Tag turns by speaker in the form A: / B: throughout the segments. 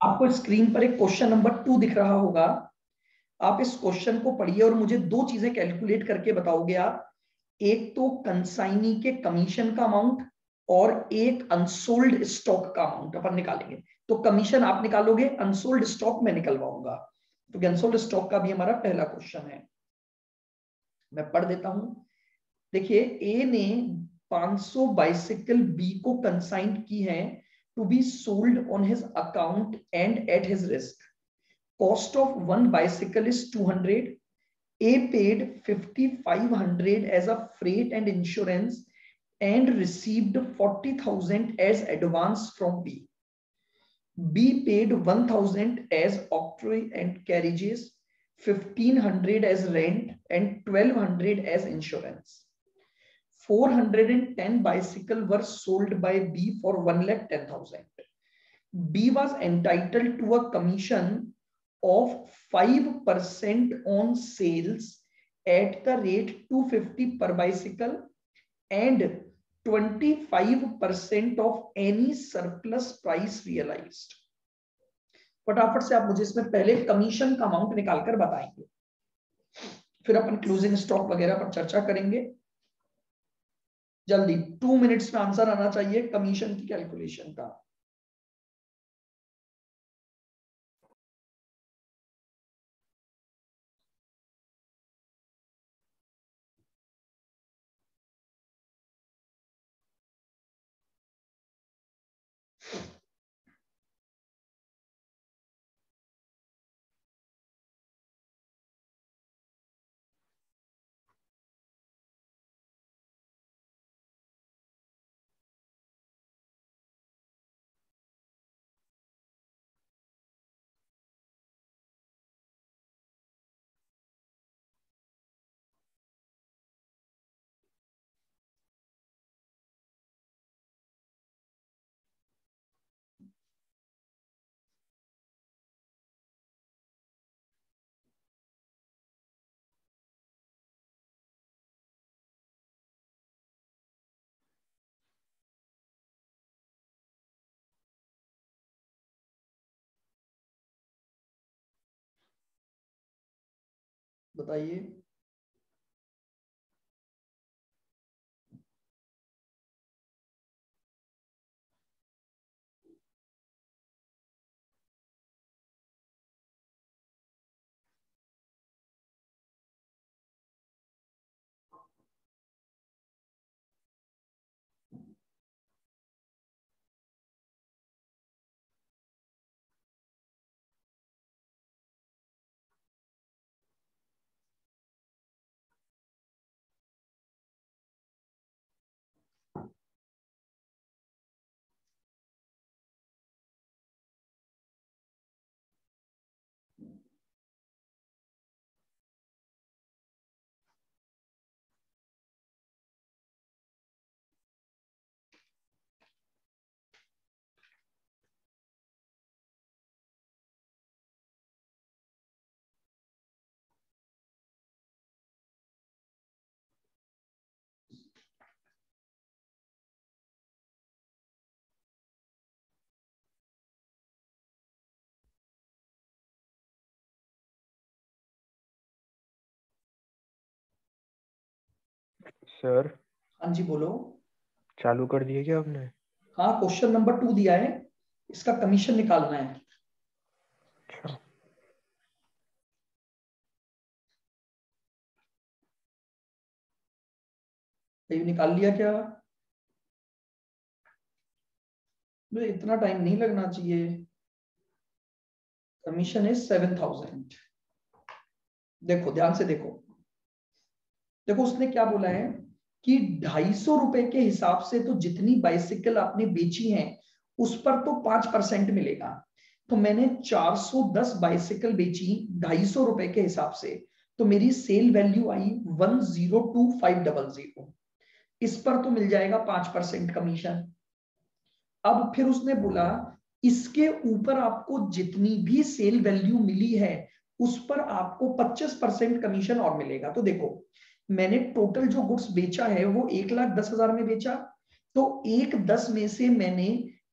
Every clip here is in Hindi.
A: आपको स्क्रीन पर एक क्वेश्चन नंबर 2 दिख रहा होगा। आप इस क्वेश्चन को पढ़िए और मुझे दो चीजें कैलकुलेट करके बताओगे आप। एक तो कंसाइनी के कमीशन का अमाउंट और एक अनसोल्ड स्टॉक का अमाउंट अपन निकालेंगे। तो कमीशन आप निकालोगे, अनसोल्ड स्टॉक मैं निकलवाऊंगा। तो अनसोल्ड स्टॉक का भी हमारा पहला क्वेश्चन है, मैं पढ़ देता हूं। देखिए, ए ने 500 बाइसिकल बी को कंसाइन की है to be sold on his account and at his risk. Cost of one bicycle is 200। A paid 5,500 as a freight and insurance and received 40,000 as advance from B. B paid 1,000 as octroi and carriages, 1,500 as rent and 1,200 as insurance. 410 bicycles were sold by B for 1,10,000. B was entitled to a commission of 5% on sales at the rate 250 per bicycle and 25% of any surplus price realized. फटाफट से आप मुझे इसमें पहले कमीशन का अमाउंट निकालकर बताएंगे, फिर अपन क्लोजिंग स्टॉक वगैरह पर चर्चा करेंगे। जल्दी 2 मिनट्स में आंसर आना चाहिए कमीशन की कैलकुलेशन का। बताइए।
B: सर
A: हाँ जी बोलो।
B: चालू कर दिए क्या आपने?
A: हाँ, क्वेश्चन नंबर 2 दिया है, इसका कमीशन निकालना है।
B: अच्छा,
A: ये निकाल लिया क्या? मुझे इतना टाइम नहीं लगना चाहिए। Commission is 7,000। देखो ध्यान से देखो, देखो उसने क्या बोला है कि 250 रुपए के हिसाब से तो जितनी बाइसिकल आपने बेची है उस पर तो 5% मिलेगा। तो मैंने 410 बाइसिकल बेची 250 रुपए के हिसाब से, तो मेरी सेल वैल्यू आई 1,02,500। इस पर तो मिल जाएगा 5% कमीशन। अब फिर उसने बोला इसके ऊपर आपको जितनी भी सेल वैल्यू मिली है उस पर आपको 25% कमीशन और मिलेगा। तो देखो, मैंने टोटल जो गुड्स बेचा है वो 1,10,000 में बेचा, तो 1,10 में से मैंने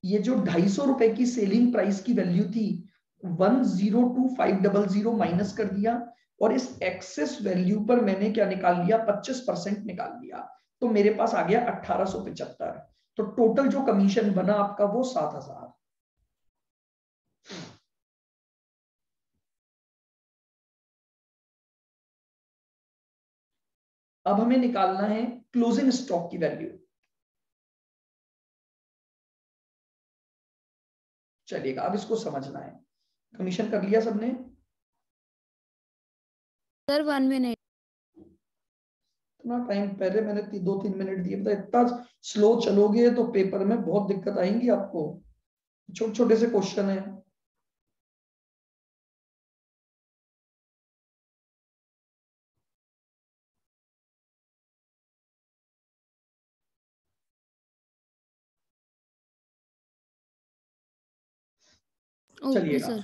A: ये जो 250 रुपए की सेलिंग प्राइस की वैल्यू थी 102500 माइनस कर दिया, और इस एक्सेस वैल्यू पर मैंने क्या निकाल लिया, 25% निकाल लिया, तो मेरे पास आ गया 1875। तो टोटल जो कमीशन बना आपका वो 7000। अब हमें निकालना है क्लोजिंग स्टॉक की वैल्यू। चलिएगा, अब इसको समझना है। कमीशन कर लिया सबने?
C: Sir 1 minute.
A: इतना टाइम पहले मैंने 2-3 मिनट दिए, पता इतना स्लो चलोगे तो पेपर में बहुत दिक्कत आएंगी आपको। छोटे छोटे से क्वेश्चन है। चलिएगा,
C: सर।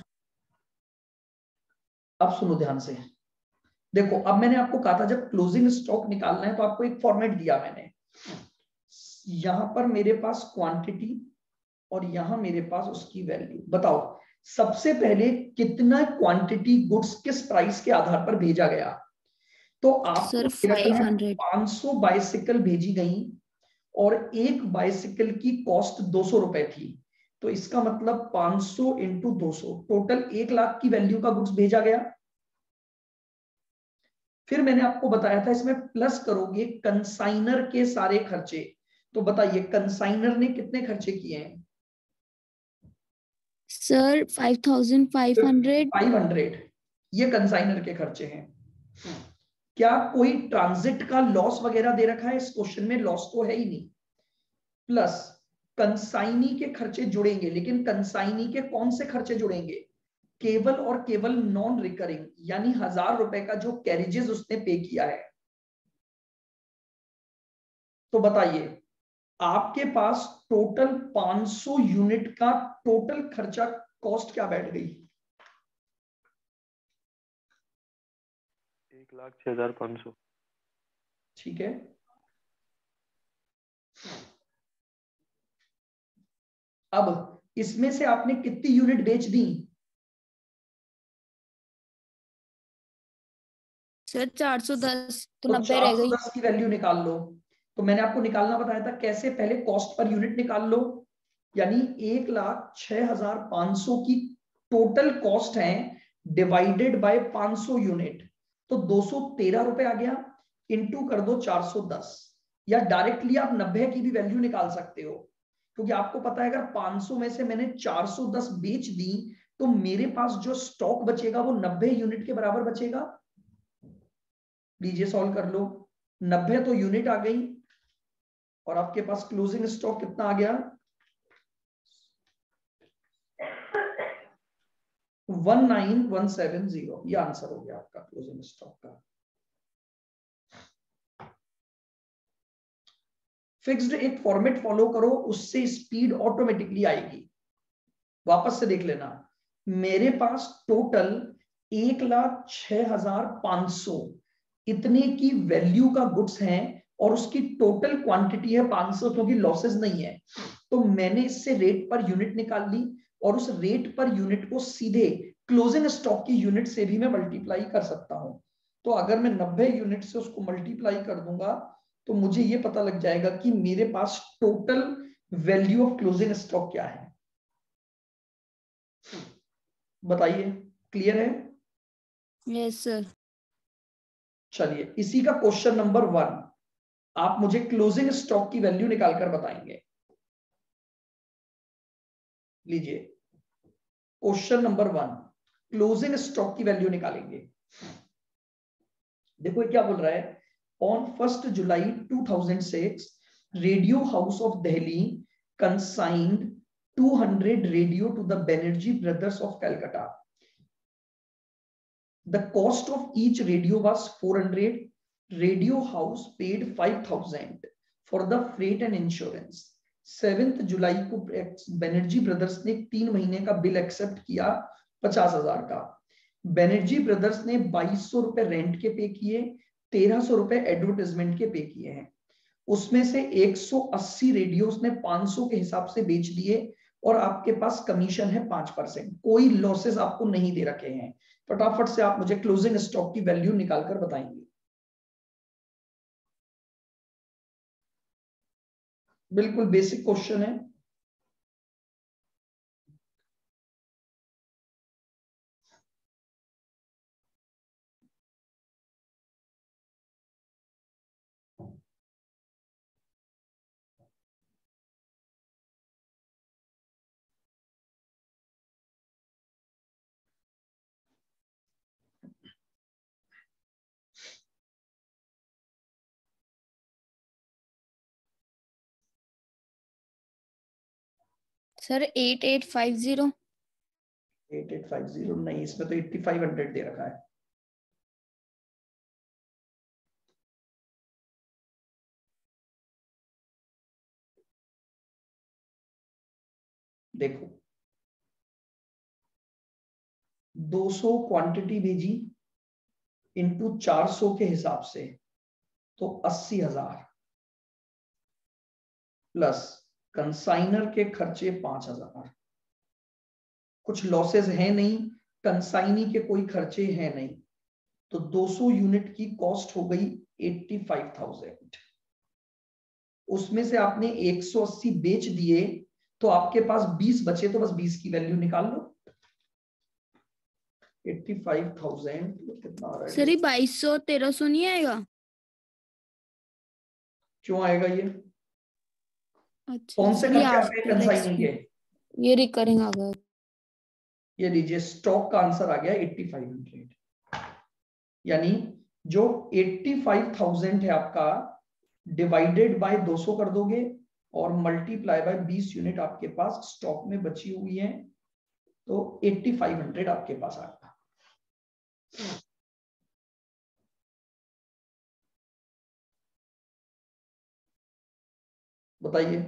A: अब सुनो ध्यान से। देखो, अब मैंने आपको कहा था जब क्लोजिंग स्टॉक निकालना है तो आपको एक फॉर्मेट दिया मैंने। यहां पर मेरे पास क्वांटिटी और यहां मेरे पास उसकी वैल्यू। बताओ सबसे पहले कितना क्वांटिटी गुड्स किस प्राइस के आधार पर भेजा गया। तो आपको
C: सर 500।
A: 500 बाइसिकल भेजी गई और एक बाइसिकल की कॉस्ट 200 रुपए थी। तो इसका मतलब 500 इंटू 200, टोटल 1 लाख की वैल्यू का गुड्स भेजा गया। फिर मैंने आपको बताया था इसमें प्लस करोगे कंसाइनर के सारे खर्चे। तो बताइए कंसाइनर ने कितने खर्चे किए हैं?
C: सर 5500।
A: 500, ये कंसाइनर के खर्चे हैं। क्या कोई ट्रांजिट का लॉस वगैरह दे रखा है? इस क्वेश्चन में लॉस तो है ही नहीं। प्लस कंसाइनी के खर्चे जुड़ेंगे, लेकिन कंसाइनी के कौन से खर्चे जुड़ेंगे? केवल और केवल नॉन रिकरिंग, यानी 1000 रुपए का जो कैरेजेस उसने पे किया है। तो बताइए आपके पास टोटल 500 यूनिट का टोटल खर्चा कॉस्ट क्या बैठ गई?
B: 1,06,500।
A: ठीक है, अब इसमें से आपने कितनी यूनिट बेच दी?
C: सर 410, तो
A: तो
C: 90 रह गई।
A: 410 की वैल्यू निकाल लो। तो मैंने आपको निकालना बताया था कैसे, पहले कॉस्ट पर यूनिट निकाल लो, यानी 1,06,500 की टोटल कॉस्ट है डिवाइडेड बाय 500 यूनिट, तो 213 रुपए आ गया। इंटू कर दो 410, या डायरेक्टली आप 90 की भी वैल्यू निकाल सकते हो, क्योंकि आपको पता है अगर 500 में से मैंने 410 बेच दी तो मेरे पास जो स्टॉक बचेगा वो 90 यूनिट के बराबर बचेगा। लीजिए सॉल्व कर लो। 90 तो यूनिट आ गई और आपके पास क्लोजिंग स्टॉक कितना आ गया? 19170। ये आंसर हो गया आपका क्लोजिंग स्टॉक का। फिक्स्ड एक फॉर्मेट फॉलो करो, उससे स्पीड ऑटोमेटिकली आएगी। वापस से देख लेना, मेरे पास टोटल 1,06,500 इतने की वैल्यू का गुड्स है और उसकी टोटल क्वांटिटी है 500, क्योंकि लॉसेस नहीं है। तो मैंने इससे रेट पर यूनिट निकाल ली और उस रेट पर यूनिट को सीधे क्लोजिंग स्टॉक की यूनिट से भी मैं मल्टीप्लाई कर सकता हूं। तो अगर मैं 90 यूनिट से उसको मल्टीप्लाई कर दूंगा तो मुझे ये पता लग जाएगा कि मेरे पास total value of closing stock क्या है। बताइए, क्लियर है?
C: Yes sir.
A: चलिए, इसी का क्वेश्चन नंबर 1 आप मुझे क्लोजिंग स्टॉक की वैल्यू निकालकर बताएंगे। लीजिए, क्वेश्चन नंबर 1 क्लोजिंग स्टॉक की वैल्यू निकालेंगे। देखो ये क्या बोल रहा है, on 1 July 2006 radio house of Delhi consigned 200 radio to the Banerjee brothers of Calcutta. The cost of each radio was 400. Radio house paid 5,000 for the freight and insurance. 7 जुलाई को बैनर्जी ब्रदर्स ने 3 महीने का बिल एक्सेप्ट किया 50,000 का। बैनर्जी ब्रदर्स ने 2200 रुपए रेंट के पे किए, 1300 रुपए एडवर्टाइजमेंट के पे किए हैं। उसमें से 180 रेडियोस ने 500 के हिसाब से बेच दिए और आपके पास कमीशन है 5%। कोई लॉसेस आपको नहीं दे रखे हैं। फटाफट से आप मुझे क्लोजिंग स्टॉक की वैल्यू निकालकर बताएंगे। बिल्कुल बेसिक क्वेश्चन है।
C: सर 8850।
A: 8850 नहीं, इसमें तो 8500 दे रखा है। देखो 200 क्वांटिटी भेजी इंटू 400 के हिसाब से तो 80,000 प्लस कंसाइनर के खर्चे 5,000। कुछ लॉसेस है नहीं, कंसाइनी के कोई खर्चे हैं नहीं, तो 200 यूनिट की कॉस्ट हो गई 85,000। उसमें से आपने 180 बेच दिए तो आपके पास 20 बचे, तो बस 20 की वैल्यू निकाल लो। 85,000 कितना आ रहा है?
C: सर ये 2200 1300 नहीं आएगा?
A: क्यों आएगा ये?
C: अच्छा
A: कौन से
C: सर, ये
A: खर्चे आते हैं कंसाइनिंग के?
C: ये रिकरिंग आ गया।
A: ये लीजिए, स्टॉक का आंसर आ गया 8500। यानी जो 85,000 है आपका, डिवाइडेड बाय 200 कर दोगे और मल्टीप्लाई बाय 20 यूनिट आपके पास स्टॉक में बची हुई है, तो 8500 आपके पास आएगा। बताइए।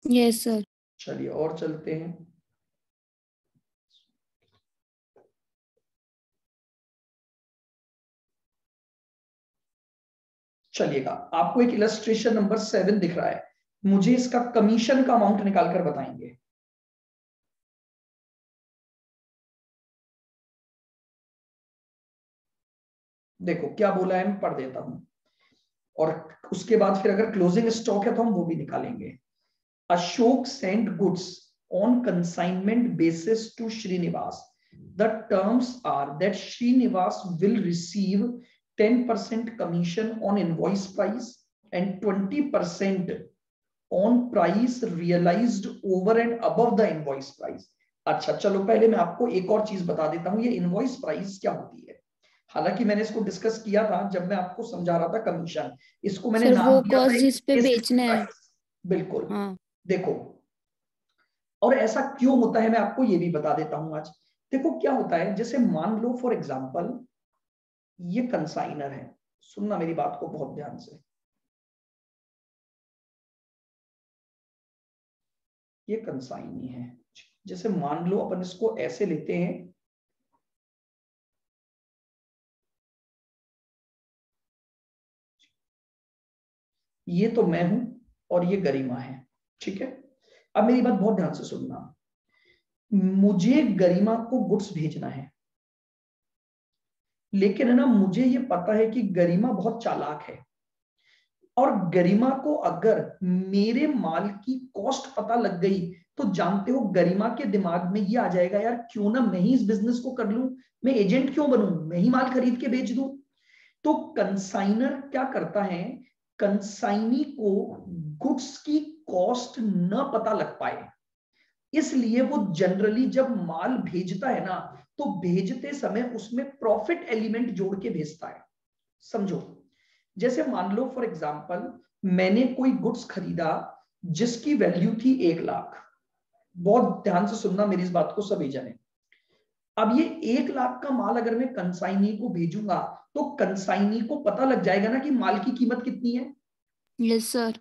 C: Yes sir.
A: चलिए और चलते हैं। चलिएगा, आपको एक इलस्ट्रेशन नंबर 7 दिख रहा है, मुझे इसका कमीशन का अमाउंट निकालकर बताएंगे। देखो क्या बोला है, मैं पढ़ देता हूं और उसके बाद फिर अगर क्लोजिंग स्टॉक है तो हम वो भी निकालेंगे। Ashok sent goods on consignment basis to Srinivas. The terms are that Srinivas will receive 10% commission on invoice price and 20% on price realized over and above the invoice price. अच्छा चलो, पहले मैं आपको एक और चीज बता देता हूं, ये इनवॉइस प्राइस क्या होती है। हालांकि मैंने इसको डिस्कस किया था जब मैं आपको समझा रहा था कमीशन, इसको मैंने
C: सर
A: नाम
C: वो
A: दिया था
C: कॉस्ट जिस पे बेचना है।
A: बिल्कुल।
C: हाँ।
A: देखो, और ऐसा क्यों होता है मैं आपको ये भी बता देता हूं आज। देखो क्या होता है, जैसे मान लो फॉर एग्जांपल ये कंसाइनर है, सुनना मेरी बात को बहुत ध्यान से। ये कंसाइनी है, जैसे मान लो अपन इसको ऐसे लेते हैं, ये तो मैं हूं और ये गरिमा है, ठीक है। अब मेरी बात बहुत ध्यान से सुनना, मुझे गरिमा को गुड्स भेजना है, लेकिन है ना मुझे ये पता है कि गरिमा बहुत चालाक है, और गरिमा को अगर मेरे माल की कॉस्ट पता लग गई तो जानते हो गरिमा के दिमाग में ये आ जाएगा, यार क्यों ना मैं ही इस बिजनेस को कर लूं, मैं एजेंट क्यों बनूं, मैं ही माल खरीद के बेच दूं। तो कंसाइनर क्या करता है, कंसाइनी को गुड्स की कॉस्ट न पता लग पाए, इसलिए वो जनरली जब माल भेजता है ना, तो भेजते समय उसमें प्रॉफिट एलिमेंट जोड़ के भेजता है। समझो, जैसे मान लो फॉर एग्जांपल मैंने कोई गुड्स खरीदा जिसकी वैल्यू थी 1 लाख। बहुत ध्यान से सुनना मेरी इस बात को सभी जने। अब ये 1 लाख का माल अगर मैं कंसाइनी को भेजूंगा तो कंसाइनी को पता लग जाएगा ना कि माल की कीमत कितनी है।
C: Yes sir.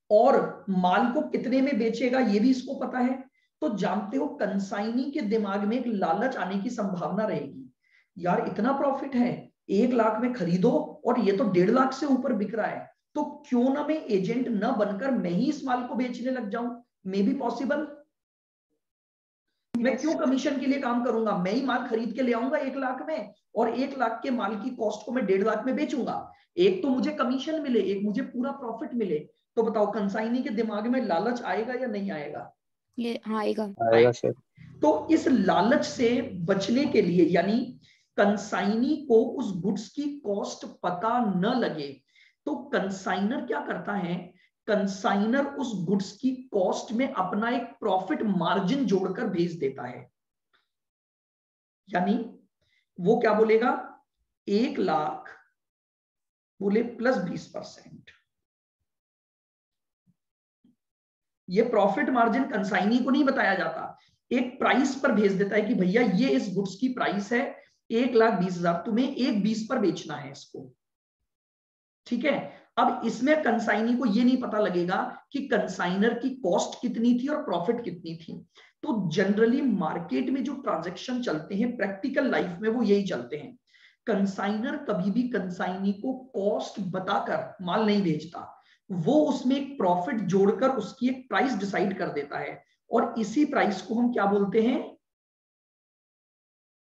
A: और माल को कितने में बेचेगा ये भी इसको पता है। तो जानते हो कंसाइनी के दिमाग में एक लालच आने की संभावना रहेगी, यार इतना प्रॉफिट है, 1 लाख में खरीदो और ये तो 1.5 लाख से ऊपर बिक रहा है, तो क्यों ना मैं एजेंट न बनकर मैं ही इस माल को बेचने लग जाऊं। May be possible. मैं क्यों कमीशन के लिए काम करूंगा? मैं ही माल खरीद के ले आऊंगा 1 लाख में, और 1 लाख के माल की कॉस्ट को मैं 1.5 लाख में बेचूंगा। एक तो मुझे कमीशन मिले, एक मुझे पूरा प्रॉफिट मिले। तो बताओ कंसाइनी के दिमाग में लालच आएगा या नहीं आएगा?
C: ये हाँ आएगा।
B: आएगा सर।
A: तो इस लालच से बचने के लिए, यानी कंसाइनी को उस गुड्स की कॉस्ट पता न लगे, तो कंसाइनर क्या करता है? कंसाइनर उस गुड्स की कॉस्ट में अपना एक प्रॉफिट मार्जिन जोड़कर भेज देता है। यानी वो क्या बोलेगा? 1 लाख बोले प्लस 20%। ये प्रॉफिट मार्जिन कंसाइनी को नहीं बताया जाता, एक प्राइस पर भेज देता है कि भैया ये इस गुड्स की प्राइस है 1,20,000, तुम्हें 1,20 पर बेचना है इसको। ठीक है। अब इसमें कंसाइनी को ये नहीं पता लगेगा कि कंसाइनर की कॉस्ट कितनी थी और प्रॉफिट कितनी थी। तो जनरली मार्केट में जो ट्रांजैक्शन चलते हैं प्रैक्टिकल लाइफ में वो यही चलते हैं। कंसाइनर कभी भी कंसाइनी को कॉस्ट बताकर माल नहीं भेजता, वो उसमें एक प्रॉफिट जोड़कर उसकी एक प्राइस डिसाइड कर देता है, और इसी प्राइस को हम क्या बोलते हैं?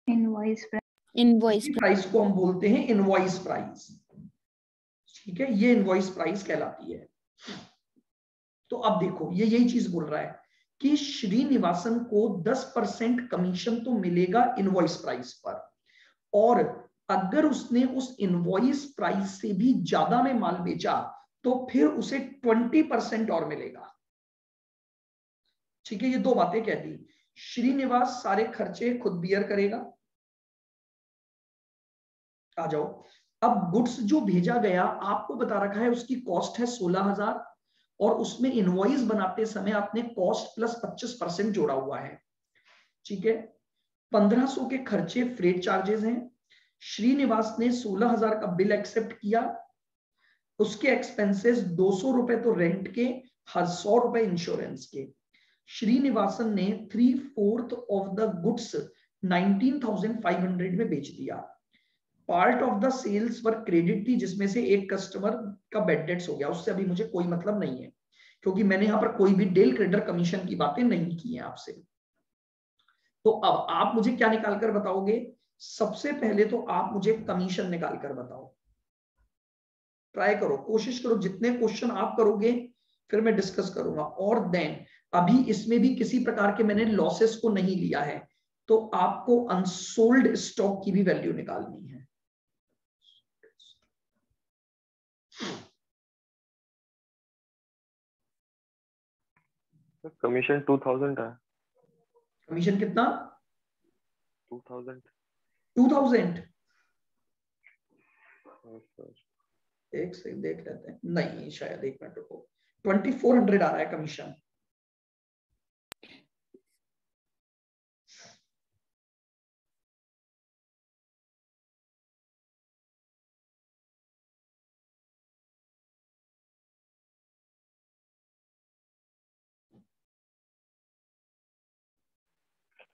D: इनवॉइस
C: इनवॉइस
A: इसी प्राइस को हम बोलते हैं इनवॉइस प्राइस। ठीक है, ये इनवॉइस प्राइस कहलाती है। तो अब देखो ये यही चीज बोल रहा है कि श्रीनिवासन को 10% कमीशन तो मिलेगा इनवॉइस प्राइस पर, और अगर उसने उस इनवॉइस प्राइस से भी ज्यादा में माल बेचा तो फिर उसे 20% और मिलेगा। ठीक है, ये दो बातें कह दी। श्रीनिवास सारे खर्चे खुद बियर करेगा। आ जाओ, अब गुड्स जो भेजा गया आपको बता रखा है उसकी कॉस्ट है 16,000, और उसमें इनवॉइस बनाते समय आपने कॉस्ट प्लस 25% जोड़ा हुआ है। ठीक है, 1500 के खर्चे फ्रेट चार्जेस हैं। श्रीनिवास ने 16,000 का बिल एक्सेप्ट किया, उसके एक्सपेंसेस 200 रुपए तो रेंट के, 100 रुपए इंश्योरेंस के। श्रीनिवासन ने 3/4 ऑफ द गुड्स 19,500 में बेच दिया। Part of the sales were credit थी, जिसमें से एक कस्टमर का बैड डेट्स हो गया, उससे अभी मुझे कोई मतलब नहीं है, क्योंकि मैंने यहां पर कोई भी डेल क्रेडिटर कमीशन की बातें नहीं की हैं आपसे। तो अब आप मुझे क्या निकाल कर बताओगे? सबसे पहले तो आप मुझे कमीशन निकाल कर बताओ। ट्राई करो, कोशिश करो, जितने क्वेश्चन आप करोगे फिर मैं डिस्कस करूंगा। और देन अभी इसमें भी किसी प्रकार के मैंने लॉसेस को नहीं लिया है, तो आपको अनसोल्ड स्टॉक की भी वैल्यू निकालनी है।
B: कमीशन 2000 है।
A: कमीशन कितना?
B: 2000।
A: 2000? एक से देख लेते हैं, नहीं शायद, एक मिनट रुको, 2400 आ रहा है कमीशन।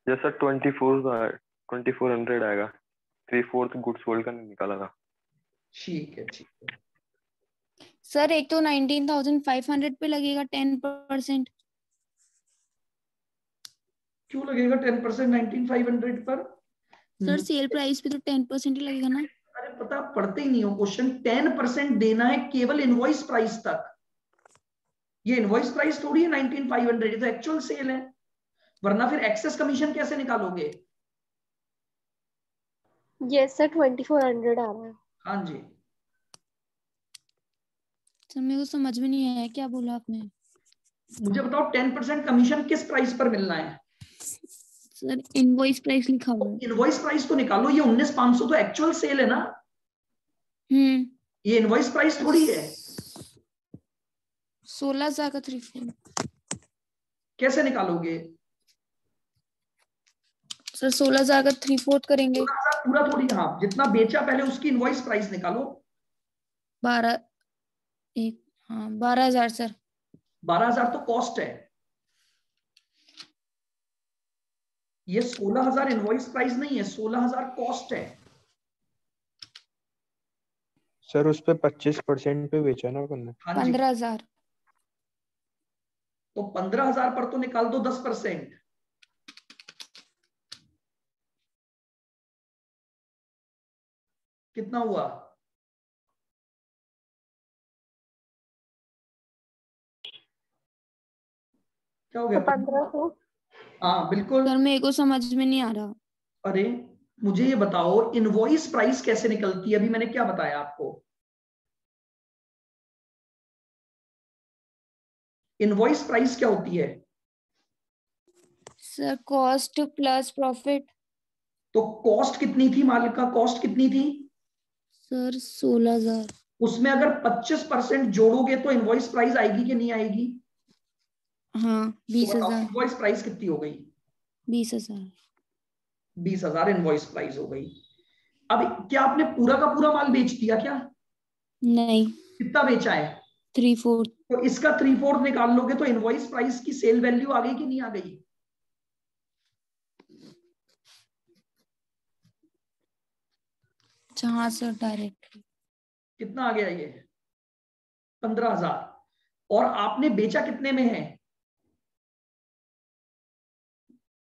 B: जैसा 2400 आएगा। 3/4 गुड्स सोल्ड का नहीं निकाला था।
A: ठीक है, ठीक है।
C: सर एक तो 19,500 पे लगेगा 10%।
A: क्यों लगेगा 10% 19,500 पर?
C: सर सेल प्राइस पे तो 10% ही लगेगा ना।
A: अरे पता, पढ़ते ही नहीं हो क्वेश्चन। 10% देना है केवल इनवॉइस प्राइस तक। ये इनवॉइस प्राइस थोड़ी है 19,500, ये तो एक्चुअल सेल है, वरना फिर एक्सेस कमीशन कैसे निकालोगे?
D: यस सर 2400 आ रहा है।
A: हाँ जी।
C: सर मेरे को समझ में नहीं आया क्या बोला आपने।
A: मुझे बताओ 10% कमीशन किस प्राइस पर मिलना है?
C: सर इनवॉइस प्राइस लिखा हुआ है।
A: इनवॉइस प्राइस तो निकालो, ये 19,500 तो एक्चुअल सेल है ना, ये इनवॉइस प्राइस थोड़ी है।
C: 16,000 का 3/4।
A: कैसे निकालोगे?
C: सर 16,000 का 3/4 करेंगे।
A: 16,000 पूरा थोड़ी, हाँ जितना बेचा पहले उसकी इनवॉइस प्राइस निकालो।
C: 12 एक हाँ 12,000 सर।
A: 12,000 तो कॉस्ट है, ये 16,000 इनवॉइस प्राइस नहीं है, 16,000 कॉस्ट है।
B: सर उस पे 25% पे बेचा ना अपन ने।
A: हाँ जी,
C: 15,000।
A: तो 15,000 पर तो निकाल दो 10%। कितना हुआ? क्या हो गया?
D: 1500।
A: हाँ बिल्कुल।
C: सर मेरे को समझ में नहीं आ रहा।
A: अरे मुझे ये बताओ, इनवॉइस प्राइस कैसे निकलती है? अभी मैंने क्या बताया आपको? इनवॉइस प्राइस क्या होती है?
C: Sir cost plus profit.
A: तो कॉस्ट कितनी थी? माल का कॉस्ट कितनी थी?
C: सर 16,000।
A: उसमें अगर 25% जोड़ोगे तो इनवॉइस प्राइस आएगी कि नहीं आएगी?
C: हाँ
A: तो
C: 20,000।
A: इनवॉइस प्राइस कितनी हो गई?
C: 20,000।
A: 20,000 इनवॉइस प्राइस हो गई। अब क्या आपने पूरा का पूरा माल बेच दिया क्या?
C: नहीं,
A: कितना बेचा है?
C: 3/4।
A: तो इसका 3/4 निकाल लोगे तो इनवॉइस प्राइस की सेल वैल्यू आ गई कि नहीं आ गई?
C: हाँ सर डायरेक्ट।
A: कितना आ गया ये? 15,000। और आपने बेचा कितने में है?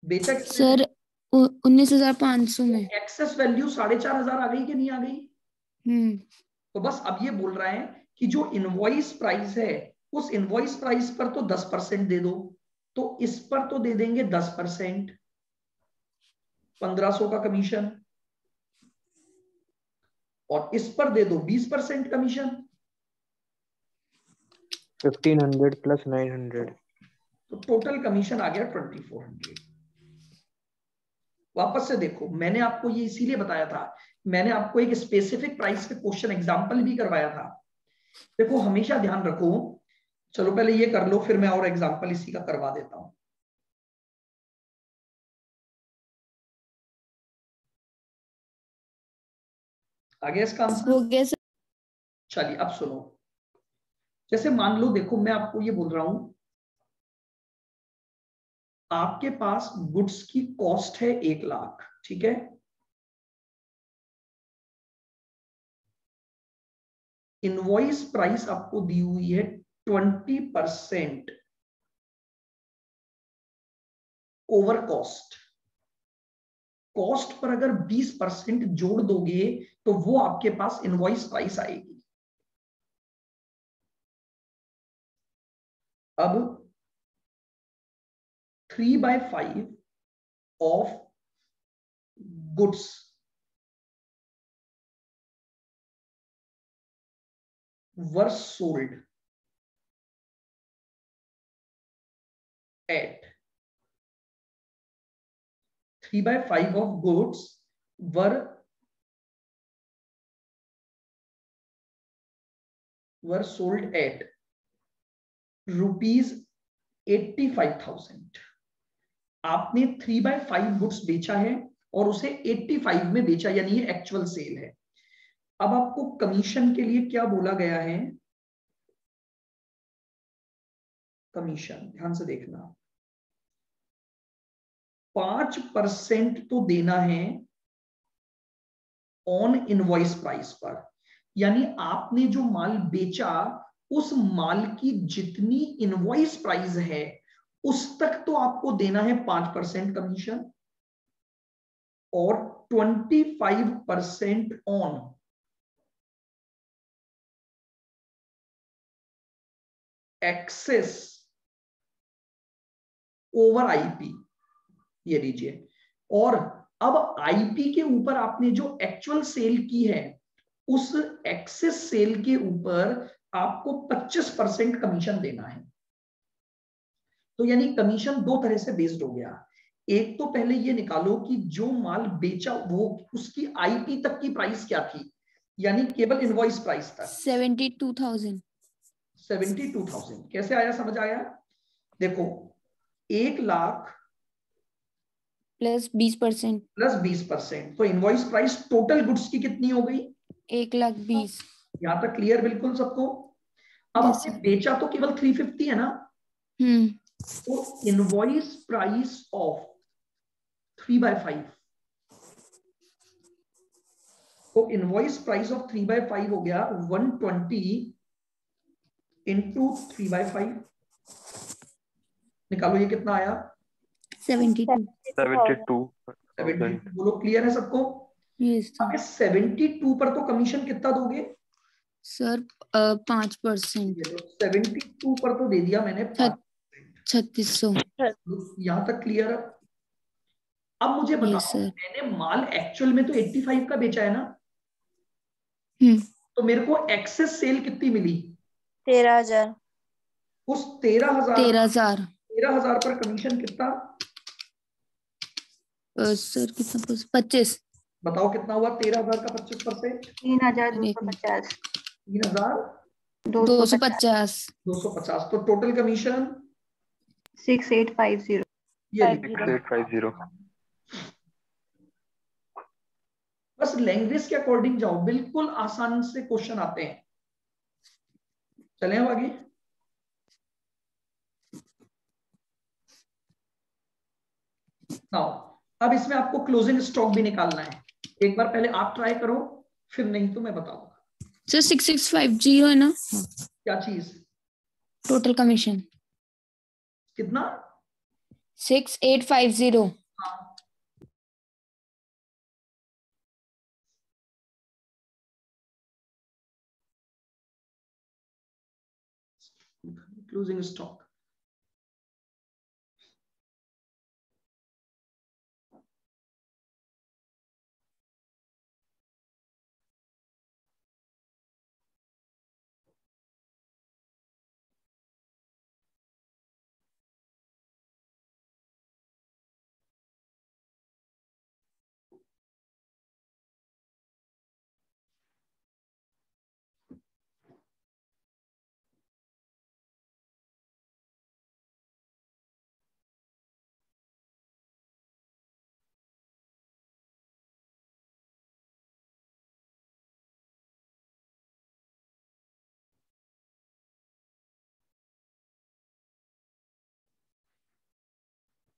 A: बेचा कितने
C: सर 19,500
A: में?
C: में।
A: एक्सेस वैल्यू 4,500 आ गई कि नहीं आ गई? तो बस अब ये बोल रहा है कि जो इनवॉइस प्राइस है उस इनवॉइस प्राइस पर तो 10% दे दो, तो इस पर तो दे देंगे 10%, 1,500 का कमीशन, और इस पर दे दो 20% कमीशन।
E: 1,500 प्लस 900।
A: तो टोटल कमीशन आ गया 2,400। वापस से देखो, मैंने आपको ये इसीलिए बताया था, मैंने आपको एक स्पेसिफिक प्राइस के क्वेश्चन एग्जांपल भी करवाया था। देखो हमेशा ध्यान रखो, चलो पहले ये कर लो फिर मैं और एग्जांपल इसी का करवा देता हूं। आ गया इसका आंसर?
C: हो गया सर।
A: चलिए अब सुनो, जैसे मान लो, देखो मैं आपको ये बोल रहा हूं, आपके पास गुड्स की कॉस्ट है 1,00,000, ठीक है? इनवॉइस प्राइस आपको दी हुई है 20% ओवर कॉस्ट। कॉस्ट पर अगर 20% जोड़ दोगे तो वो आपके पास इनवॉइस प्राइस आएगी। अब 3/5 of goods were sold at 3/5 of goods were sold at ₹85,000। आपने 3/5 गुड्स बेचा है और उसे 85 में बेचा, यानी ये एक्चुअल सेल है। अब आपको कमीशन के लिए क्या बोला गया है? कमीशन ध्यान से देखना, 5% तो देना है ऑन इनवॉइस प्राइस पर, यानी आपने जो माल बेचा उस माल की जितनी इनवॉइस प्राइस है उस तक तो आपको देना है 5% कमीशन, और 25% ऑन एक्सेस ओवर आईपी, ये लीजिए। और अब आईपी के ऊपर आपने जो एक्चुअल सेल की है उस एक्सेस सेल के ऊपर आपको 25% कमीशन देना है। तो यानी कमीशन दो तरह से बेस्ड हो गया। एक तो पहले ये निकालो कि जो माल बेचा वो उसकी आईपी तक की प्राइस क्या थी, यानी केवल इनवॉइस प्राइस तक
C: 72,000।
A: 72,000। कैसे आया? समझ आया? देखो 1,00,000
C: प्लस 20%।
A: प्लस 20%, तो इनवॉइस प्राइस टोटल गुड्स की कितनी हो गई?
C: 1,20,000।
A: यहां तक क्लियर बिल्कुल सबको? अब
C: यस
A: आपने
C: सर।
A: बेचा तो केवल 350 है ना, तो इनवॉइस प्राइस ऑफ 3/5, तो इनवॉइस प्राइस ऑफ 3/5 हो गया 120 इंटू 3/5, निकालो ये कितना आया
C: 72।
B: 72
A: 72। बोलो क्लियर है सबको?
C: यस
A: अब इस 72 पर तो कमीशन कितना दोगे
C: सर 5%।
A: 72 पर तो दे दिया मैंने 5%।
C: 3600।
A: यहां तक क्लियर है? अब मुझे
C: यस
A: बताओ
C: सर।
A: मैंने माल एक्चुअल में तो 85 का बेचा है ना, तो मेरे को एक्सेस सेल कितनी मिली?
D: 13,000।
A: उस 13,000
C: 13,000
A: 13,000 पर कमीशन कितना?
C: सर कितना 25।
A: बताओ कितना हुआ 13,000 का 25%?
D: 3,250।
C: 250।
A: 3,250। तो टोटल कमीशन
D: 6,850।
A: ये
B: 6850।
A: बस लैंग्वेज के अकॉर्डिंग जाओ, बिल्कुल आसान से क्वेश्चन आते हैं। चलें अब आगे। नाउ अब इसमें आपको क्लोजिंग स्टॉक भी निकालना है। एक बार पहले आप ट्राई करो, फिर नहीं तो मैं बताऊंगा।
C: सर 6650 है ना
A: क्या चीज?
C: Total commission?
A: कितना?
C: 6850।
A: क्लोजिंग स्टॉक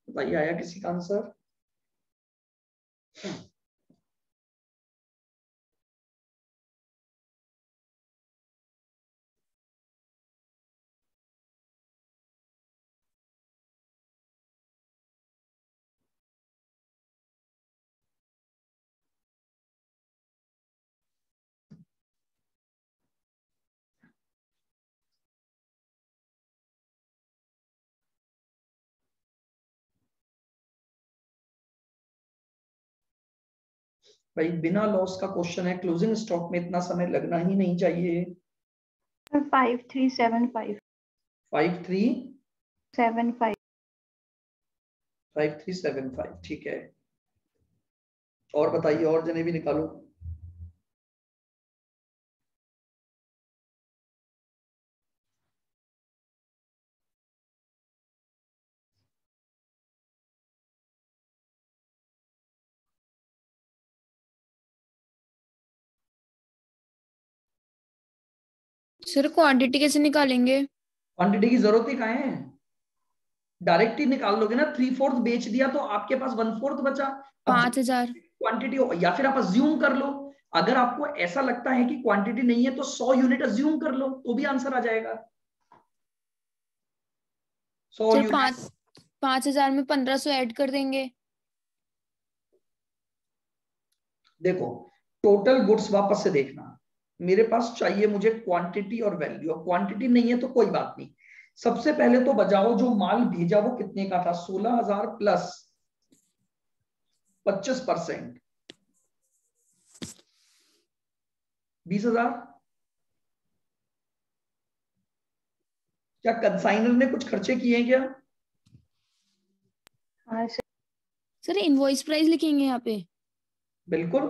A: बताइए, आया किसी का आंसर? भाई बिना लॉस का क्वेश्चन है, क्लोजिंग स्टॉक में इतना समय लगना ही नहीं चाहिए।
D: 5375।
A: 5375
D: 75।
A: ठीक है। और बताइए, और जने भी निकालो।
C: सर क्वांटिटी कैसे निकालेंगे?
A: क्वांटिटी की जरूरत ही कहाँ है, डायरेक्ट ही निकाल लोगे ना। 3/4 बेच दिया तो आपके पास 1/4 बचा। अब
C: 5000।
A: क्वांटिटी या फिर आप अज्यूम कर लो। अगर आपको ऐसा लगता है कि क्वांटिटी नहीं है तो 100 यूनिट अज्यूम कर लो, तो भी आंसर आ जाएगा। 100
C: सर
A: यूनिट।
C: 5000 में 1500 ऐड कर देंगे।
A: देखो टोटल गुड्स वापस से देखना, मेरे पास चाहिए मुझे क्वांटिटी और वैल्यू। और क्वांटिटी नहीं है तो कोई बात नहीं। सबसे पहले तो बजाओ जो माल भेजा वो कितने का था, 16,000 प्लस 25%, 20,000। क्या कंसाइनर ने कुछ खर्चे किए हैं क्या?
D: हाँ सर।
C: सर इनवॉइस प्राइस लिखेंगे यहाँ पे?
A: बिल्कुल।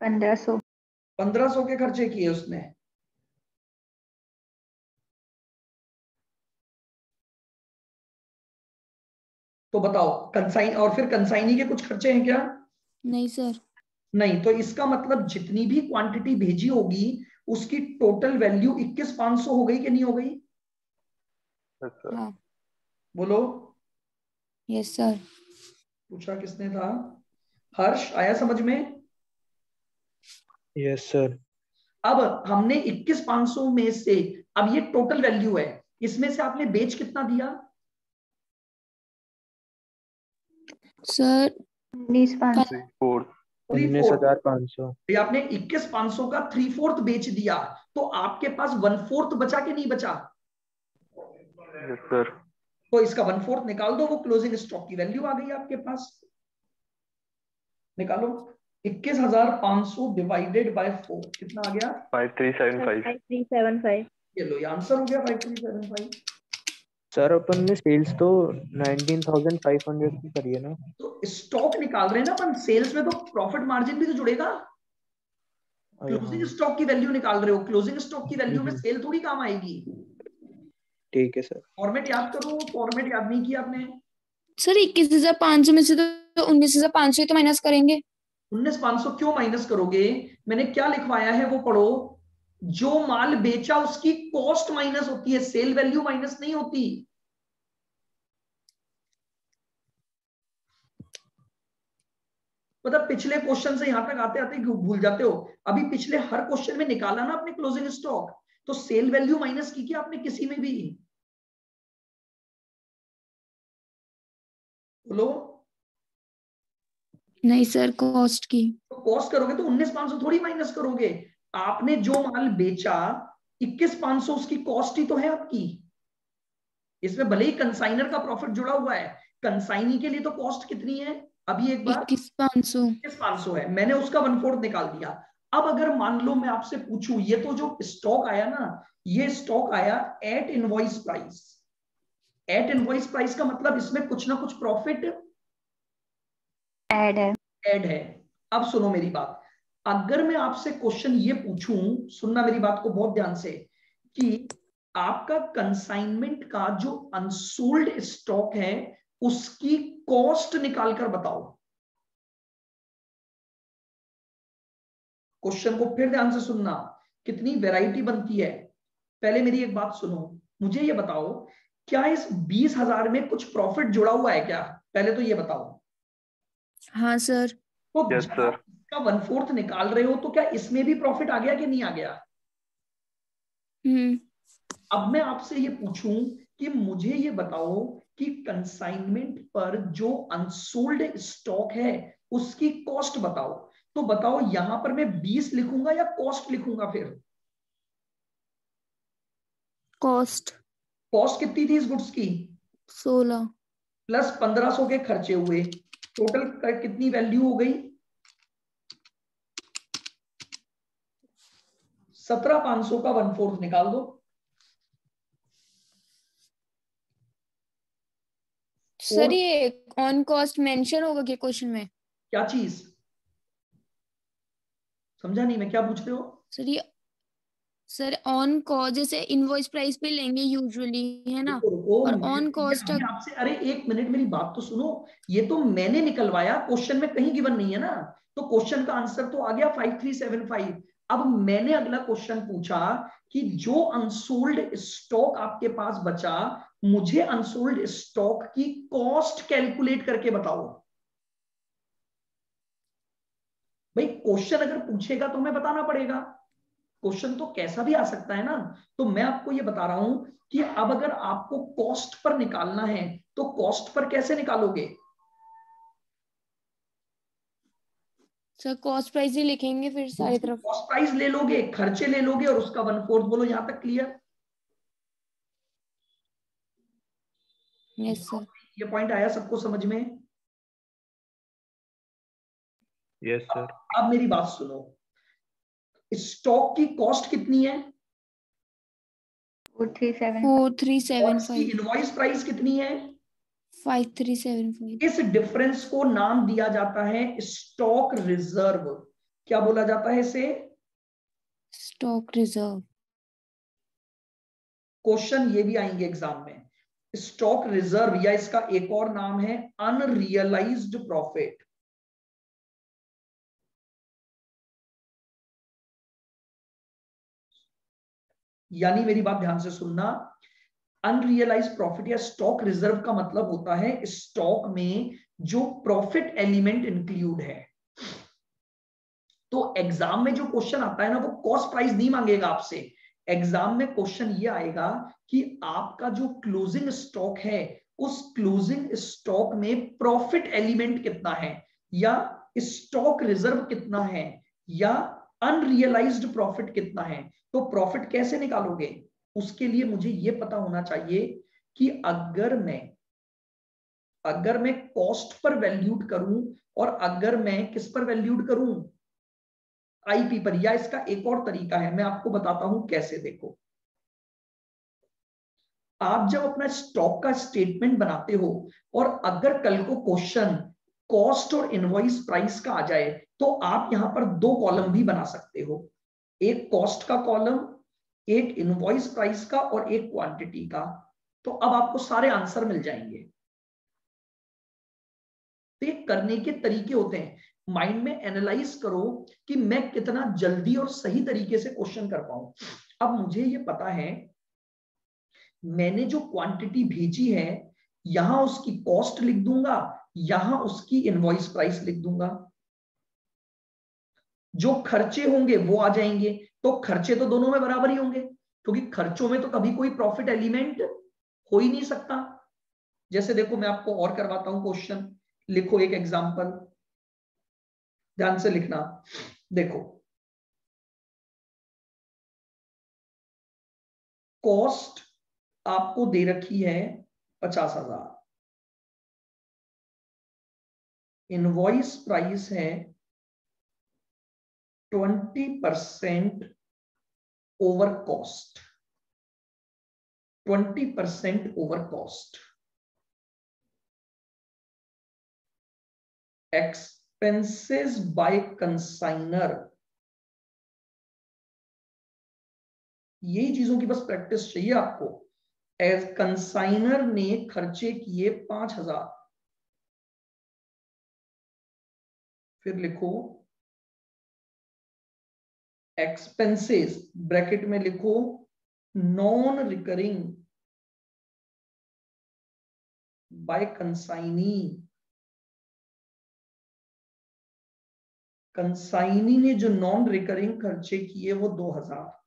D: 1500।
A: 1500 के खर्चे किए उसने। तो बताओ कंसाइन, और फिर कंसाइनी के कुछ खर्चे हैं क्या?
C: नहीं सर।
A: नहीं। तो इसका मतलब जितनी भी क्वांटिटी भेजी होगी उसकी टोटल वैल्यू 21,500 हो गई कि नहीं हो गई?
C: हाँ।
A: बोलो।
C: Yes sir.
A: पूछा किसने था? हर्ष, आया समझ में?
E: Yes sir.
A: अब हमने 21,500 में से अब ये टोटल वैल्यू है, इसमें से आपने बेच कितना दिया
C: सर?
D: 19,500।
B: 4
E: 19,500।
A: ये आपने 21,500 का 3/4 बेच दिया, तो आपके पास 1/4 बचा कि नहीं बचा?
B: Yes sir.
A: तो इसका 1/4 निकाल दो, वो क्लोजिंग स्टॉक की वैल्यू आ गई आपके पास। निकालो 21,500 डिवाइडेड बाय 4 कितना आ गया?
B: 5375।
D: 5375।
A: ये लो, ये आंसर हो गया 5375।
E: सर अपन ने सेल्स तो 19,500 की करी है ना?
A: तो स्टॉक निकाल रहे हैं ना अपन, सेल्स में तो प्रॉफिट मार्जिन भी तो जुड़ेगा। क्लोजिंग
E: हाँ
A: स्टॉक की वैल्यू निकाल रहे हो, क्लोजिंग स्टॉक की वैल्यू में सेल थोड़ी काम आएगी।
E: ठीक है सर।
A: फॉर्मेट याद करो, फॉर्मेट याद नहीं किया आपने।
C: सर 21,500 में से तो 19,500 ही तो माइनस करेंगे।
A: 19,500 क्यों माइनस करोगे? मैंने क्या लिखवाया है वो पढ़ो। जो माल बेचा उसकी कॉस्ट माइनस होती है, सेल वैल्यू माइनस नहीं होती। मतलब पिछले क्वेश्चन से यहां तक आते आते भूल जाते हो। अभी पिछले हर क्वेश्चन में निकाला ना आपने क्लोजिंग स्टॉक, तो सेल वैल्यू माइनस की क्या आपने किसी में भी? बोलो।
C: नहीं सर, कॉस्ट की।
A: तो कॉस्ट करोगे तो 19,500 थोड़ी माइनस करोगे। आपने जो माल बेचा 21,500 उसकी कॉस्ट ही तो है आपकी। इसमें भले ही कंसाइनर का प्रॉफिट जुड़ा हुआ है, कंसाइनी के लिए तो कॉस्ट कितनी है? अभी एक बार
C: 21,500।
A: 21,500 है, मैंने उसका 1/4 निकाल दिया। अब अगर मान लो मैं आपसे पूछूं, ये तो जो स्टॉक आया ना, ये स्टॉक आया at invoice price. At invoice price का मतलब इसमें कुछ ना कुछ प्रॉफिट
D: ऐड है।
A: ऐड है। अब सुनो मेरी बात, अगर मैं आपसे क्वेश्चन ये पूछूं, सुनना मेरी बात को बहुत ध्यान से, कि आपका कंसाइनमेंट का जो अनसोल्ड स्टॉक है उसकी कॉस्ट निकाल कर बताओ। क्वेश्चन को फिर ध्यान से सुनना, कितनी वैरायटी बनती है। पहले मेरी एक बात सुनो, मुझे ये बताओ, क्या इस 20,000 में कुछ प्रॉफिट जुड़ा हुआ है क्या? पहले तो ये बताओ।
C: हाँ सर।
A: तो
B: यस
A: जब
B: सर।
A: आप इसका 1/4 निकाल रहे हो तो क्या इसमें भी प्रॉफिट आ गया कि नहीं आ गया? अब मैं आपसे ये पूछूं कि मुझे ये बताओ कि कंसाइनमेंट पर जो अनसोल्ड स्टॉक है उसकी कॉस्ट बताओ। तो बताओ यहां पर मैं 20 लिखूंगा या कॉस्ट लिखूंगा? फिर
C: कॉस्ट।
A: कॉस्ट कितनी थी इस गुड्स की?
C: 16।
A: प्लस 1,500 के खर्चे हुए, टोटल कितनी वैल्यू हो गई? 17,500 का 1/4 निकाल दो।
C: सर ये ऑन कॉस्ट मेंशन होगा क्या क्वेश्चन में?
A: क्या चीज? समझा नहीं मैं, क्या पूछ रहे हो?
C: सर ऑन कॉस्ट जैसे इनवॉइस प्राइस पे लेंगे यूजुअली, है ना?
A: रुको रुको,
C: और
A: मैं
C: ऑन कॉस्ट
A: अभी आपसे, अरे एक मिनट मेरी बात तो सुनो। ये तो मैंने निकलवाया, क्वेश्चन में कहीं गिवन नहीं है ना। तो क्वेश्चन का आंसर तो आ गया 5375। अब मैंने अगला क्वेश्चन पूछा कि जो अनसोल्ड स्टॉक आपके पास बचा, मुझे अनसोल्ड स्टॉक की कॉस्ट कैलकुलेट करके बताओ। भाई क्वेश्चन अगर पूछेगा तो हमें बताना पड़ेगा, क्वेश्चन तो कैसा भी आ सकता है ना। तो मैं आपको ये बता रहा हूं कि अब अगर आपको कॉस्ट पर निकालना है तो कॉस्ट पर कैसे निकालोगे?
C: सर कॉस्ट प्राइस ही लिखेंगे फिर सारी तरफ।
A: कॉस्ट प्राइस ले लोगे, खर्चे ले लोगे और उसका 1/4 बोलो। यहां तक क्लियर?
C: Yes sir.
A: ये पॉइंट आया सबको समझ में?
E: Yes sir.
A: अब मेरी बात सुनो, स्टॉक की कॉस्ट कितनी है?
D: 437।
A: और इसकी
C: 4375।
A: इनवॉइस प्राइस कितनी है?
C: 5375।
A: इस डिफरेंस को नाम दिया जाता है स्टॉक रिजर्व। क्या बोला जाता है इसे?
C: Stock reserve.
A: क्वेश्चन ये भी आएंगे एग्जाम में। स्टॉक रिजर्व या इसका एक और नाम है अनरियलाइज्ड प्रॉफिट। यानी मेरी बात ध्यान से सुनना, अनरियलाइज प्रॉफिट या स्टॉक रिजर्व का मतलब होता है स्टॉक में जो प्रॉफिट एलिमेंट इंक्लूड है। तो एग्जाम में जो क्वेश्चन आता है ना, वो कॉस्ट प्राइस नहीं मांगेगा आपसे, एग्जाम में क्वेश्चन ये आएगा कि आपका जो क्लोजिंग स्टॉक है उस क्लोजिंग स्टॉक में प्रॉफिट एलिमेंट कितना है, या स्टॉक रिजर्व कितना है, या अनरियलाइज्ड प्रॉफिट कितना है। तो प्रॉफिट कैसे निकालोगे, उसके लिए मुझे ये पता होना चाहिए कि अगर मैं कॉस्ट पर वैल्यूड करूं और अगर मैं किस पर वैल्यूड करूं, आईपी पर। या इसका एक और तरीका है, मैं आपको बताता हूं कैसे। देखो, आप जब अपना स्टॉक का स्टेटमेंट बनाते हो और अगर कल को क्वेश्चन कॉस्ट और इनवॉइस प्राइस का आ जाए तो आप यहां पर दो कॉलम भी बना सकते हो, एक कॉस्ट का कॉलम, एक इनवॉइस प्राइस का और एक क्वांटिटी का। तो अब आपको सारे आंसर मिल जाएंगे। तो ये करने के तरीके होते हैं, माइंड में एनालाइज करो कि मैं कितना जल्दी और सही तरीके से क्वेश्चन कर पाऊं। अब मुझे ये पता है मैंने जो क्वांटिटी भेजी है यहां उसकी कॉस्ट लिख दूंगा, यहां उसकी इनवॉइस प्राइस लिख दूंगा। जो खर्चे होंगे वो आ जाएंगे, तो खर्चे तो दोनों में बराबर ही होंगे क्योंकि खर्चों में तो कभी कोई प्रॉफिट एलिमेंट हो ही नहीं सकता। जैसे देखो, मैं आपको और करवाता हूं क्वेश्चन, लिखो एक एग्जांपल, ध्यान से लिखना। देखो, कॉस्ट आपको दे रखी है 50,000, इनवॉइस प्राइस है 20% over cost, 20% over cost. Expenses by consignor, यही चीजों की बस प्रैक्टिस चाहिए आपको। एज कंसाइनर ने खर्चे किए 5,000, फिर लिखो एक्सपेंसेस ब्रैकेट में लिखो non recurring bye consignee, consignee ने जो नॉन रिकरिंग खर्चे किए वो 2,000।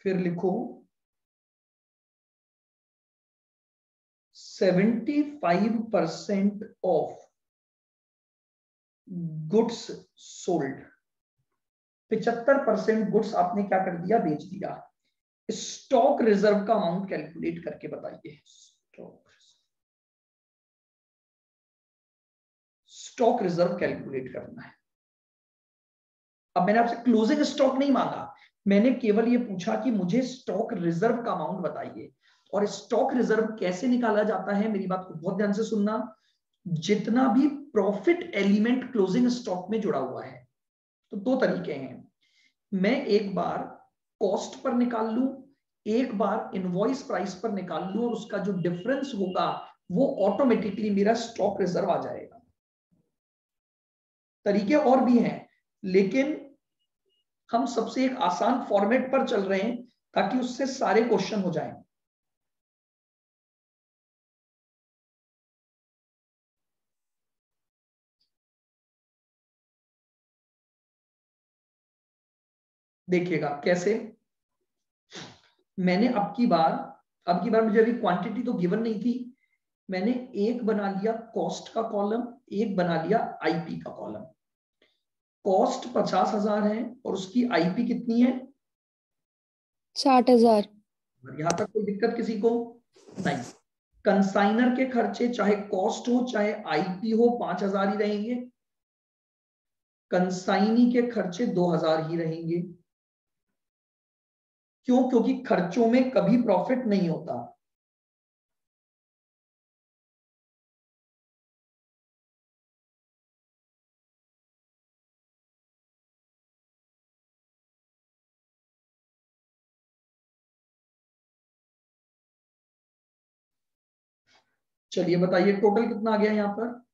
A: फिर लिखो 75% ऑफ गुड्स सोल्ड, 75% गुड्स आपने क्या कर दिया, बेच दिया। स्टॉक रिजर्व का अमाउंट कैलकुलेट करके बताइए। स्टॉक रिजर्व कैलकुलेट करना है। अब मैंने आपसे क्लोजिंग स्टॉक नहीं मांगा, मैंने केवल ये पूछा कि मुझे स्टॉक रिजर्व का अमाउंट बताइए। और स्टॉक रिजर्व कैसे निकाला जाता है, मेरी बात को बहुत ध्यान से सुनना। जितना भी प्रॉफिट एलिमेंट क्लोजिंग स्टॉक में जुड़ा हुआ है, तो दो तरीके हैं, मैं एक बार कॉस्ट पर निकाल लूं, एक बार इनवॉइस प्राइस पर निकाल लूं, और उसका जो डिफरेंस होगा वो ऑटोमेटिकली मेरा स्टॉक रिजर्व आ जाएगा। तरीके और भी हैं, लेकिन हम सबसे एक आसान फॉर्मेट पर चल रहे हैं ताकि उससे सारे क्वेश्चन हो जाएं। देखिएगा कैसे। मैंने अब की बार मुझे अभी क्वांटिटी तो गिवन नहीं थी, मैंने एक बना लिया कॉस्ट का कॉलम, एक बना लिया आईपी का कॉलम। कॉस्ट 50,000 है और उसकी आईपी कितनी है,
C: 60,000।
A: यहां तक कोई दिक्कत किसी को नहीं। कंसाइनर के खर्चे चाहे कॉस्ट हो चाहे आईपी हो 5,000 ही रहेंगे, कंसाइनी के खर्चे 2,000 ही रहेंगे। क्यों? क्योंकि खर्चों में कभी प्रॉफिट नहीं होता। चलिए बताइए टोटल कितना आ गया यहां पर।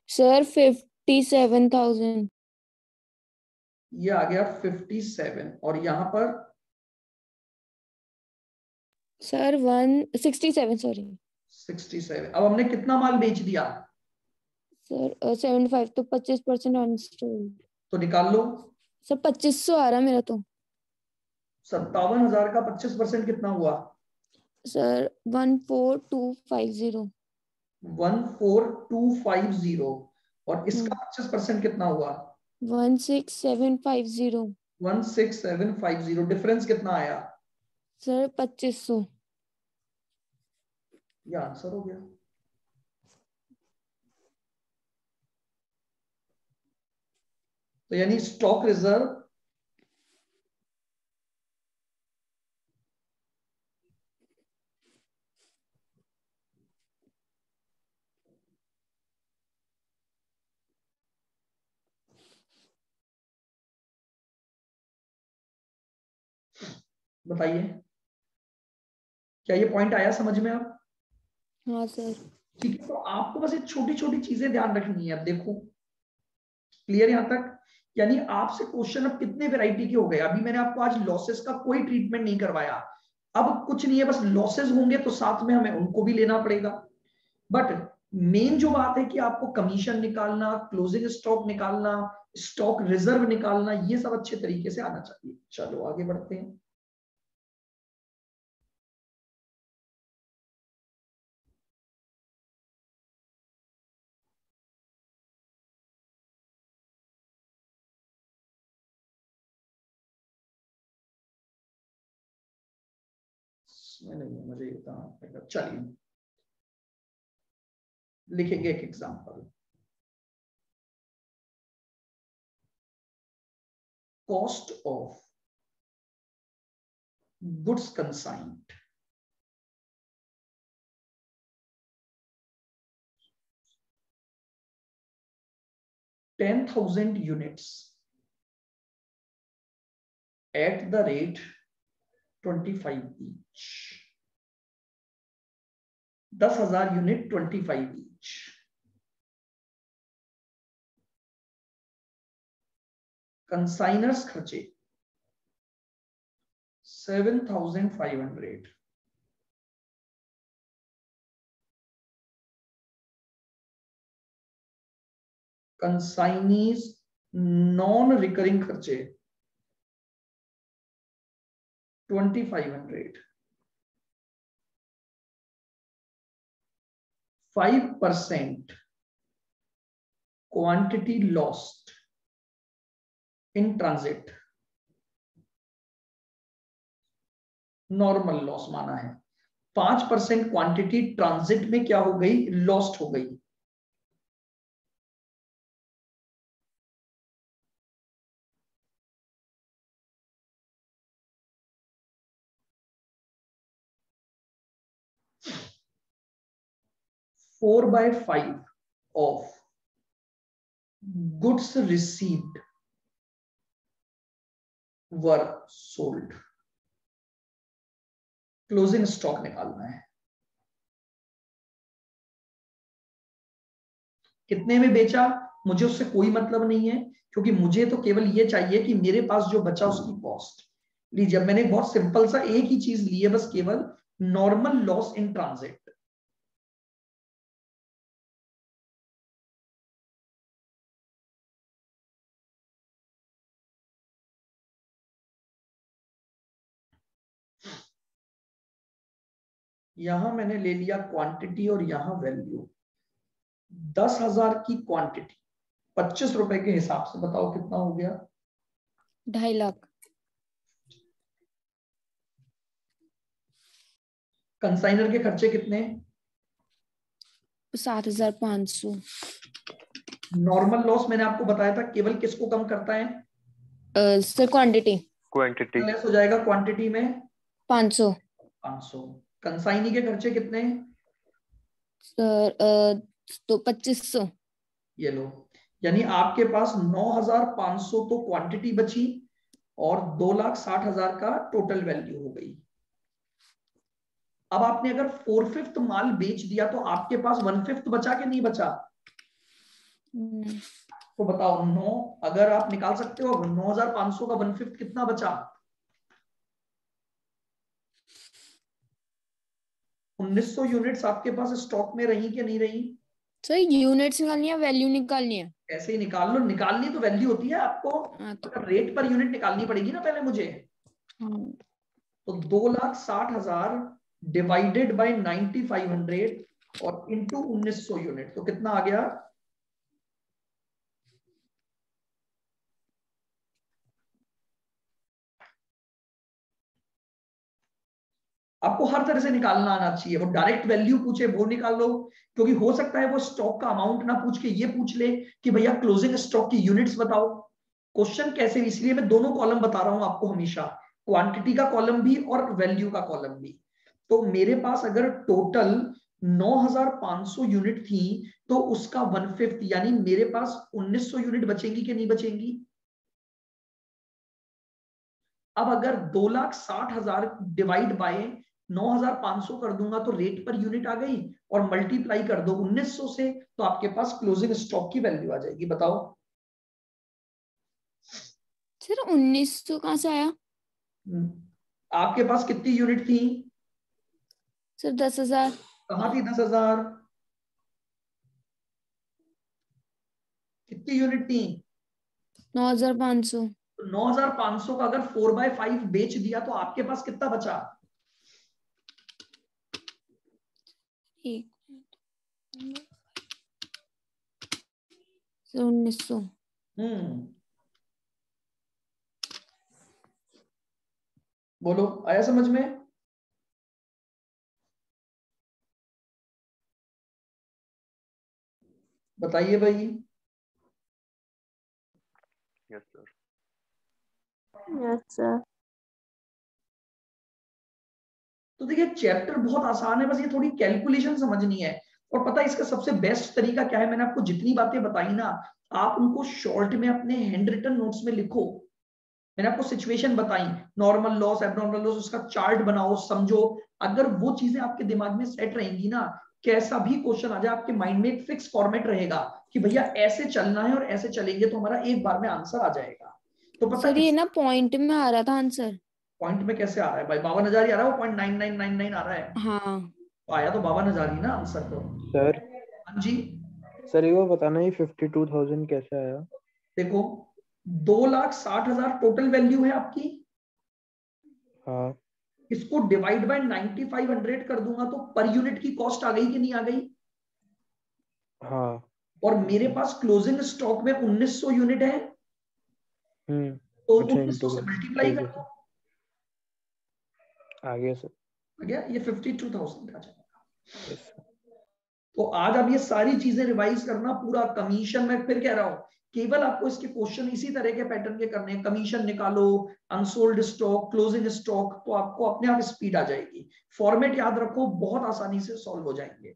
C: सर 57,000।
A: ये आ गया 57 और यहां पर
C: सर 167 सॉरी
A: 67। अब हमने कितना माल बेच दिया?
C: सर 75 तो 25% ऑन स्टोर।
A: तो निकाल लो।
C: सर 2500 आ रहा मेरा तो।
A: 57,000 का 25% कितना हुआ?
C: सर 14250।
A: 14250। और इसका 25% कितना हुआ?
C: 16750।
A: 16750। डिफरेंस कितना आया?
C: सर 2500।
A: ये आंसर हो गया। तो यानी स्टॉक रिजर्व बताइए, क्या ये पॉइंट आया समझ में आप?
C: हाँ सर।
A: ठीक है, तो आपको बस ये छोटी छोटी चीजें ध्यान रखनी है। अब देखो, क्लियर यहां तक? यानी आपसे क्वेश्चन अब कितने वैरायटी के हो गए। अभी मैंने आपको आज लॉसेस का कोई ट्रीटमेंट नहीं करवाया। अब कुछ नहीं है, बस लॉसेस होंगे तो साथ में हमें उनको भी लेना पड़ेगा। बट मेन जो बात है कि आपको कमीशन निकालना, क्लोजिंग स्टॉक निकालना, स्टॉक रिजर्व निकालना, ये सब अच्छे तरीके से आना चाहिए। चलो आगे बढ़ते हैं। नहीं, मुझे ये बताना। चलिए लिखेंगे एक example. Cost of goods consigned, $10,000 units at the rate 25 each। 10,000 unit 25 each। Consignor's खर्चे 7,500। कंसाइनीज नॉन रिकरिंग खर्चे 2,500। 5% quantity lost in transit, normal loss माना है। 5% क्वांटिटी ट्रांजिट में क्या हो गई? लॉस्ट हो गई। Four by five of goods received were sold. Closing stock निकालना है। कितने में बेचा मुझे उससे कोई मतलब नहीं है, क्योंकि मुझे तो केवल ये चाहिए कि मेरे पास जो बचा उसकी कॉस्ट लीजिए। अब मैंने बहुत सिंपल सा एक ही चीज ली है, बस केवल नॉर्मल लॉस इन ट्रांजिट। यहां मैंने ले लिया क्वांटिटी और यहां वैल्यू। 10,000 की क्वांटिटी 25 रुपए के हिसाब से बताओ कितना हो गया?
C: 2.5 लाख।
A: कंसाइनर के खर्चे कितने?
C: 7,500।
A: नॉर्मल लॉस मैंने आपको बताया था केवल किसको कम करता है?
C: सर क्वांटिटी
B: क्वांटिटी
A: लेस हो जाएगा क्वांटिटी में
C: 500।
A: 500। कंसाइनी के खर्चे कितने?
C: सर तो 2500।
A: ये लो, यानी आपके पास 9,500 तो क्वांटिटी बची और 2,60,000 का टोटल वैल्यू हो गई। अब आपने अगर 4/5 माल बेच दिया तो आपके पास 1/5 बचा कि नहीं बचा? तो बताओ 9, अगर आप निकाल सकते हो 9,500 का 1/5 कितना बचा? 1900 यूनिट्स आपके पास स्टॉक में रही कि नहीं रही?
C: सर यूनिट्स निकालनी है, वैल्यू निकालनी है?
A: ऐसे ही निकाल लो, निकालनी तो वैल्यू होती है आपको,
C: हाँ तो
A: रेट पर यूनिट निकालनी पड़ेगी ना पहले मुझे।
C: हाँ,
A: तो 2,60,000 डिवाइडेड बाय 9500 और इंटू 1900 यूनिट, तो कितना आ गया? आपको हर तरह से निकालना आना चाहिए। वो डायरेक्ट वैल्यू पूछे वो निकाल लो, क्योंकि हो सकता है वो स्टॉक का अमाउंट ना पूछ के ये पूछ ले कि भैया क्लोजिंग स्टॉक की यूनिट्स बताओ। क्वेश्चन कैसे, इसलिए मैं दोनों कॉलम बता रहा हूं आपको हमेशा, क्वांटिटी का कॉलम भी और वैल्यू का कॉलम भी। तो मेरे पास अगर टोटल 9,500 यूनिट थी तो उसका 1/5 यानी मेरे पास 1900 यूनिट बचेंगी कि नहीं बचेंगी? अब अगर 2,60,000 डिवाइड बाय 9,500 कर दूंगा तो रेट पर यूनिट आ गई, और मल्टीप्लाई कर दो 1900 से तो आपके पास क्लोजिंग स्टॉक की वैल्यू आ जाएगी। बताओ
C: सर 1900 कहाँ से आया?
A: आपके पास कितनी यूनिट थी?
C: सर 10,000।
A: कहाँ थी 10,000? कितनी यूनिट थी?
C: 9,500।
A: तो 9,500 का अगर 4/5 बेच दिया तो आपके पास कितना बचा?
C: एक सर 1900।
A: बोलो, आया समझ में? बताइए भाई।
B: Yes sir.
D: Yes sir.
A: तो देखिए चैप्टर बहुत आसान है, बस ये थोड़ी कैलकुलेशन समझनी है। और पता है इसका सबसे बेस्ट तरीका क्या है? मैंने आपको जितनी बातें बताई ना, आप उनको शॉर्ट में अपने हैंड रिटन नोट्स में लिखो। मैंने आपको सिचुएशन बताई, नॉर्मल लॉस, एबनॉर्मल लॉस, उसका चार्ट बनाओ, समझो। अगर वो चीजें आपके दिमाग में सेट रहेंगी ना, कैसा भी क्वेश्चन आ जाए आपके माइंड में एक फिक्स फॉर्मेट रहेगा कि भैया ऐसे चलना है और ऐसे चलेंगे तो हमारा एक बार में आंसर आ जाएगा। तो पता
C: सर ये ना पॉइंट में आ रहा था आंसर।
A: पॉइंट में कैसे आ रहा है भाई? 52,000 ही आ रहा है, वो 0.9999 आ रहा है।
C: हाँ
A: तो आया तो 52,000 ही ना आंसर तो।
E: सर
A: हाँ जी।
E: सर एक बार बताना, ये 52,000 कैसे आया?
A: देखो 2,60,000 टोटल वैल्यू है आपकी,
E: हाँ
A: इसको डिवाइड बाय 9500 कर दूंगा तो पर यूनिट की कॉस्ट आ गई कि नहीं आ गई?
E: हाँ।
A: और मेरे पास क्लोजिंग स्टॉक में 1900 यूनिट है, तो
E: अच्छा
A: 1900
E: इंटू
A: से
E: कर,
A: मल्टीप्लाई
E: ठीक
A: कर
E: है
A: दो,
E: सर, आ गया सर।
A: आ गया, ये 52,000 का जाएगा।
E: Yes sir.
A: तो आज आप ये सारी चीजें रिवाइज करना, पूरा कमीशन, मैं फिर कह रहा हूं केवल आपको इसके क्वेश्चन इसी तरह के पैटर्न के करने हैं। कमीशन निकालो, अनसोल्ड स्टॉक, क्लोजिंग स्टॉक, तो आपको अपने आप स्पीड आ जाएगी। फॉर्मेट याद रखो, बहुत आसानी से सॉल्व हो जाएंगे।